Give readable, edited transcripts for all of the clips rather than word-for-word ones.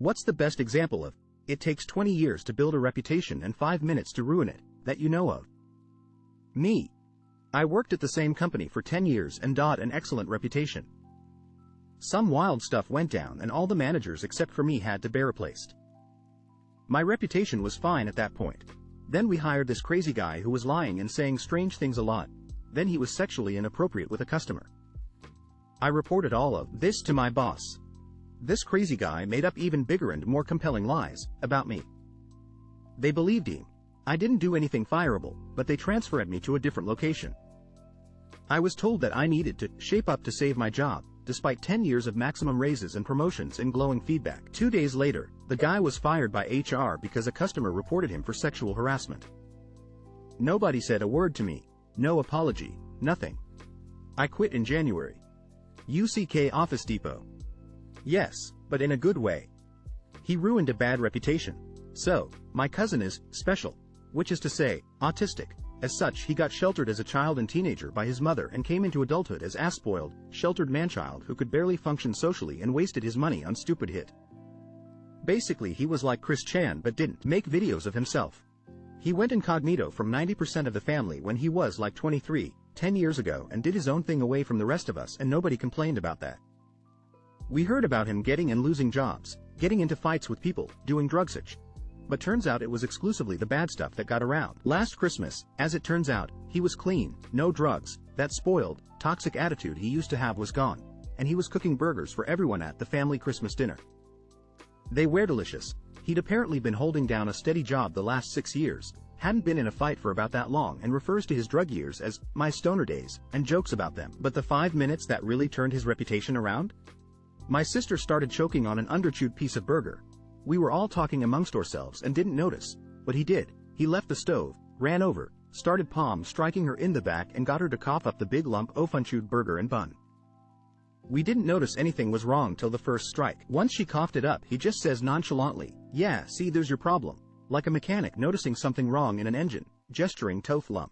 What's the best example of, it takes 20 years to build a reputation and 5 minutes to ruin it, that you know of? Me. I worked at the same company for 10 years and got an excellent reputation. Some wild stuff went down and all the managers except for me had to be replaced. My reputation was fine at that point. Then we hired this crazy guy who was lying and saying strange things a lot. Then he was sexually inappropriate with a customer. I reported all of this to my boss. This crazy guy made up even bigger and more compelling lies about me. They believed him. I didn't do anything fireable, but they transferred me to a different location. I was told that I needed to shape up to save my job, despite 10 years of maximum raises and promotions and glowing feedback. 2 days later, the guy was fired by HR because a customer reported him for sexual harassment. Nobody said a word to me, no apology, nothing. I quit in January. UCK Office Depot. Yes, but in a good way. He ruined a bad reputation. So, my cousin is special, which is to say, autistic. As such, he got sheltered as a child and teenager by his mother and came into adulthood as a spoiled, sheltered manchild who could barely function socially and wasted his money on stupid hit. Basically, he was like Chris Chan but didn't make videos of himself. He went incognito from 90% of the family when he was like 23, 10 years ago, and did his own thing away from the rest of us, and nobody complained about that. We heard about him getting and losing jobs, getting into fights with people, doing drugs. But turns out it was exclusively the bad stuff that got around. Last Christmas, as it turns out, he was clean, no drugs, that spoiled, toxic attitude he used to have was gone, and he was cooking burgers for everyone at the family Christmas dinner. They were delicious. He'd apparently been holding down a steady job the last 6 years, hadn't been in a fight for about that long, and refers to his drug years as my stoner days, and jokes about them. But the 5 minutes that really turned his reputation around? My sister started choking on an underchewed piece of burger. We were all talking amongst ourselves and didn't notice, but he did. He left the stove, ran over, started palm striking her in the back and got her to cough up the big lump of unchewed burger and bun. We didn't notice anything was wrong till the first strike. Once she coughed it up, he just says nonchalantly, "Yeah, see, there's your problem," like a mechanic noticing something wrong in an engine, gesturing tooth lump.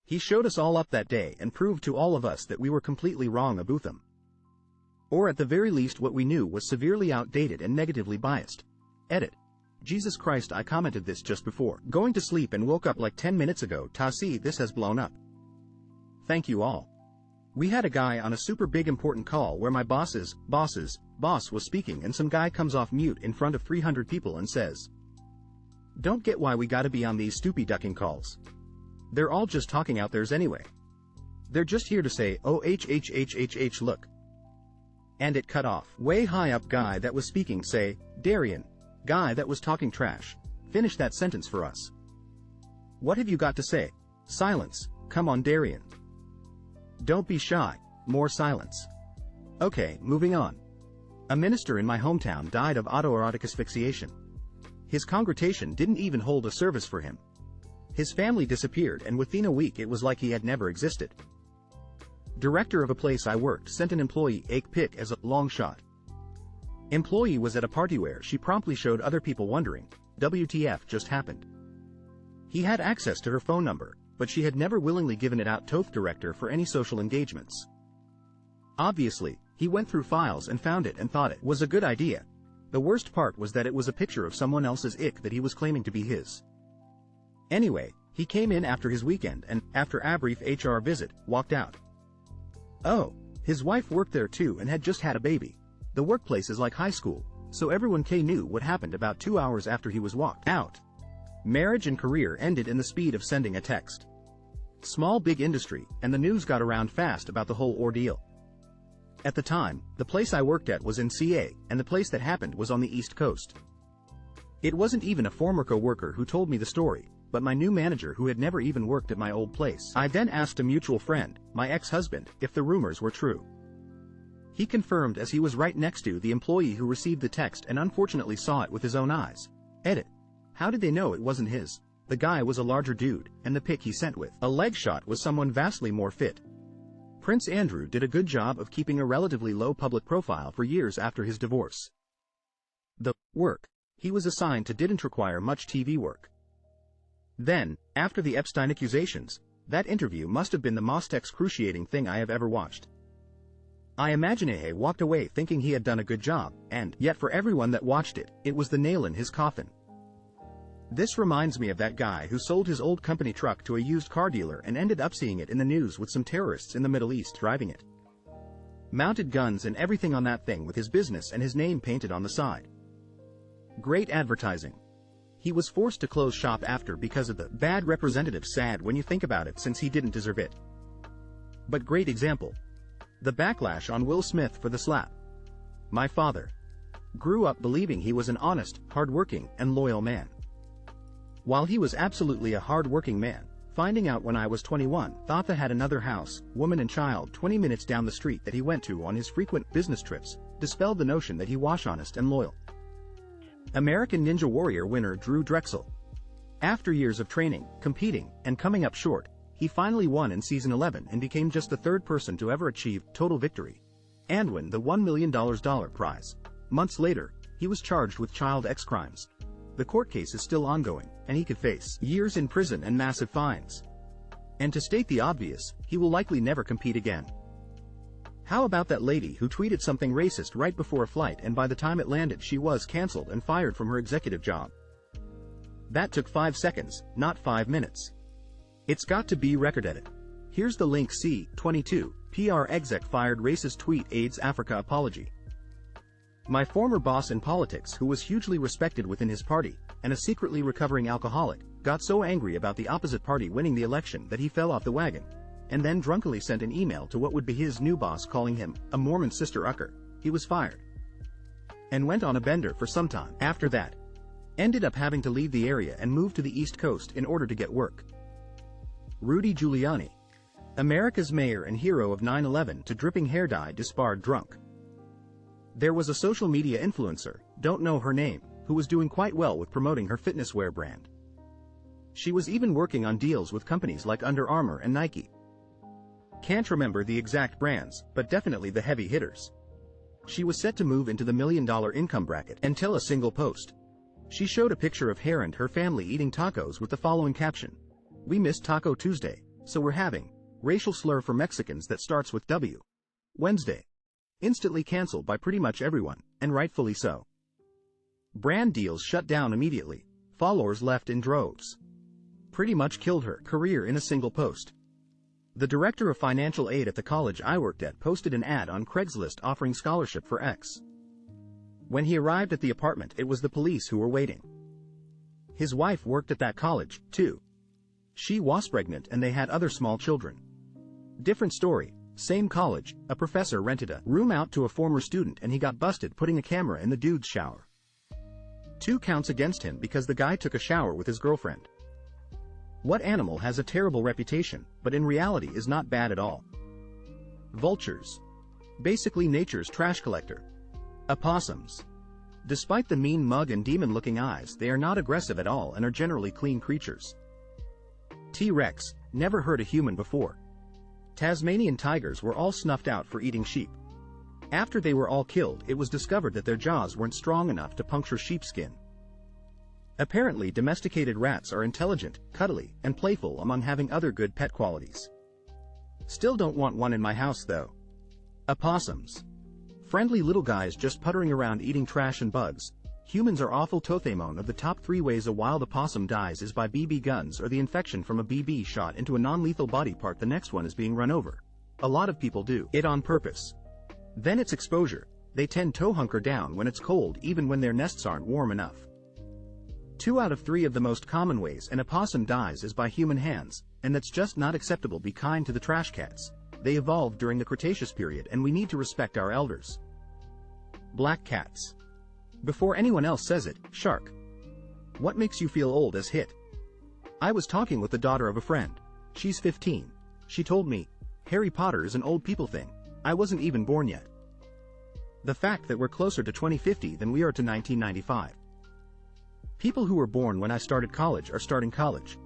He showed us all up that day and proved to all of us that we were completely wrong about him. Or at the very least what we knew was severely outdated and negatively biased. Edit. Jesus Christ, I commented this just before going to sleep and woke up like 10 minutes ago. See, this has blown up. Thank you all. We had a guy on a super big important call where my boss was speaking, and some guy comes off mute in front of 300 people and says, "Don't get why we gotta be on these stupid ducking calls. They're all just talking out theirs anyway. They're just here to say, oh look." And it cut off. Way high up guy that was speaking say, "Darian, guy that was talking trash, finish that sentence for us. What have you got to say?" Silence. Come on, Darian. Don't be shy. More silence. Okay, moving on. A minister in my hometown died of autoerotic asphyxiation. His congregation didn't even hold a service for him. His family disappeared, and within a week it was like he had never existed. Director of a place I worked sent an employee a pic as a long shot. Employee was at a party where she promptly showed other people wondering, WTF just happened. He had access to her phone number, but she had never willingly given it out to the director for any social engagements. Obviously, he went through files and found it and thought it was a good idea. The worst part was that it was a picture of someone else's ick that he was claiming to be his. Anyway, he came in after his weekend and, after a brief HR visit, walked out. Oh, his wife worked there too and had just had a baby. The workplace is like high school, so everyone knew what happened about 2 hours after he was walked out. Marriage and career ended in the speed of sending a text. Small big industry, and the news got around fast about the whole ordeal. At the time, the place I worked at was in CA, and the place that happened was on the East Coast. It wasn't even a former co-worker who told me the story, but my new manager who had never even worked at my old place. I then asked a mutual friend, my ex-husband, if the rumors were true. He confirmed as he was right next to the employee who received the text and unfortunately saw it with his own eyes. Edit. How did they know it wasn't his? The guy was a larger dude, and the pic he sent with a leg shot was someone vastly more fit. Prince Andrew did a good job of keeping a relatively low public profile for years after his divorce. The work he was assigned to didn't require much TV work. Then, after the Epstein accusations, that interview must have been the most excruciating thing I have ever watched. I imagine He walked away thinking he had done a good job, and yet for everyone that watched it, it was the nail in his coffin. This reminds me of that guy who sold his old company truck to a used car dealer and ended up seeing it in the news with some terrorists in the Middle East driving it. Mounted guns and everything on that thing with his business and his name painted on the side. Great advertising. He was forced to close shop after because of the bad representative. Sad when you think about it, since he didn't deserve it. But great example. The backlash on Will Smith for the slap. My father grew up believing he was an honest, hard-working, and loyal man. While he was absolutely a hard-working man, finding out when I was 21, Thatha had another house, woman and child 20 minutes down the street that he went to on his frequent business trips, dispelled the notion that he was honest and loyal. American Ninja Warrior winner Drew Drexel. After years of training, competing, and coming up short, he finally won in season 11 and became just the third person to ever achieve total victory and win the $1 million prize. Months later, he was charged with child X crimes. The court case is still ongoing, and he could face years in prison and massive fines. And to state the obvious, he will likely never compete again. How about that lady who tweeted something racist right before a flight, and by the time it landed she was cancelled and fired from her executive job? That took 5 seconds, not 5 minutes. It's got to be Reddit. Here's the link. C22, PR exec fired racist tweet aids Africa apology. My former boss in politics, who was hugely respected within his party, and a secretly recovering alcoholic, got so angry about the opposite party winning the election that he fell off the wagon, and then drunkenly sent an email to what would be his new boss calling him a Mormon sister ucker. He was fired and went on a bender for some time after that. Ended up having to leave the area and move to the East Coast in order to get work. Rudy Giuliani, America's mayor and hero of 9/11 to dripping hair dye disbarred drunk. There was a social media influencer, don't know her name, who was doing quite well with promoting her fitness wear brand. She was even working on deals with companies like Under Armour and Nike. Can't remember the exact brands, but definitely the heavy hitters. She was set to move into the $1 million income bracket until a single post. She showed a picture of her and her family eating tacos with the following caption: "We missed Taco Tuesday, so we're having racial slur for Mexicans that starts with W. Wednesday." Instantly cancelled by pretty much everyone, and rightfully so. Brand deals shut down immediately. Followers left in droves. Pretty much killed her career in a single post. The director of financial aid at the college I worked at posted an ad on Craigslist offering scholarship for X. When he arrived at the apartment, it was the police who were waiting. His wife worked at that college, too. She was pregnant and they had other small children. Different story. Same college, a professor rented a room out to a former student and he got busted putting a camera in the dude's shower. 2 counts against him because the guy took a shower with his girlfriend. What animal has a terrible reputation, but in reality is not bad at all? Vultures. Basically nature's trash collector. Opossums. Despite the mean mug and demon-looking eyes, they are not aggressive at all and are generally clean creatures. T-Rex. Never heard a human before. Tasmanian tigers were all snuffed out for eating sheep. After they were all killed, it was discovered that their jaws weren't strong enough to puncture sheepskin. Apparently, domesticated rats are intelligent, cuddly, and playful, among having other good pet qualities. Still don't want one in my house though. Opossums. Friendly little guys just puttering around eating trash and bugs. Humans are awful. Tothamon of the top 3 ways a wild opossum dies is by BB guns or the infection from a BB shot into a non-lethal body part. The next one is being run over. A lot of people do it on purpose. Then it's exposure. They tend to hunker down when it's cold, even when their nests aren't warm enough. 2 out of 3 of the most common ways an opossum dies is by human hands, and that's just not acceptable. Be kind to the trash cats. They evolved during the Cretaceous period and we need to respect our elders. Black cats. Before anyone else says it, shark. What makes you feel old as hit? I was talking with the daughter of a friend. She's 15. She told me, Harry Potter is an old people thing. I wasn't even born yet. The fact that we're closer to 2050 than we are to 1995. People who were born when I started college are starting college.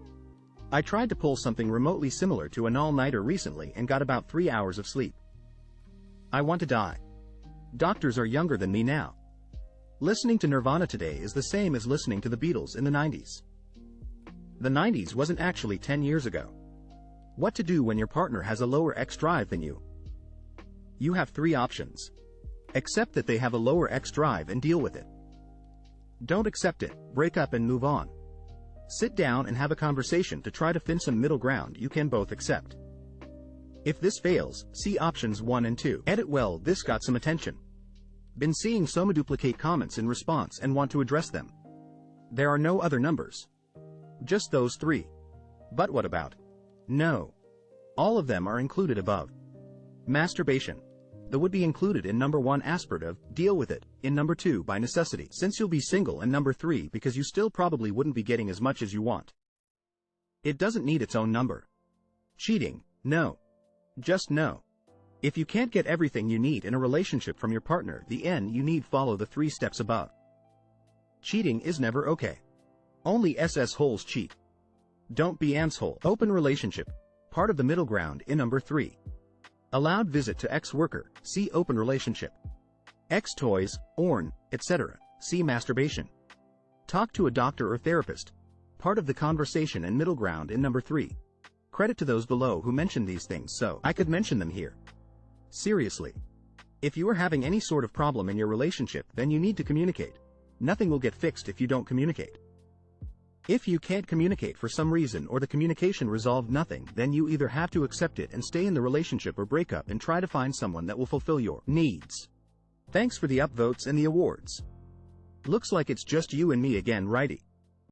I tried to pull something remotely similar to an all-nighter recently and got about 3 hours of sleep. I want to die. Doctors are younger than me now. Listening to Nirvana today is the same as listening to the Beatles in the 90s. The 90s wasn't actually 10 years ago. What to do when your partner has a lower X drive than you? You have three options. Accept that they have a lower X drive and deal with it. Don't accept it, break up and move on. Sit down and have a conversation to try to find some middle ground you can both accept. If this fails, see options 1 and 2. Edit well, this got some attention. Been seeing some duplicate comments in response and want to address them. There are no other numbers. Just those 3. But what about? No. All of them are included above. Masturbation. That would be included in number 1 aspirative, deal with it, in number 2 by necessity, since you'll be single, and number 3 because you still probably wouldn't be getting as much as you want. It doesn't need its own number. Cheating, no. Just no. If you can't get everything you need in a relationship from your partner, the N you need follow the 3 steps above. Cheating is never okay. Only SS holes cheat. Don't be asshole. Open relationship. Part of the middle ground in number 3. Allowed visit to ex-worker, see open relationship. Ex-toys, orn, etc., see masturbation. Talk to a doctor or therapist. Part of the conversation and middle ground in number 3. Credit to those below who mentioned these things so I could mention them here. Seriously. If you are having any sort of problem in your relationship, then you need to communicate. Nothing will get fixed if you don't communicate. If you can't communicate for some reason or the communication resolved nothing, then you either have to accept it and stay in the relationship or break up and try to find someone that will fulfill your needs. Thanks for the upvotes and the awards. Looks like it's just you and me again, righty.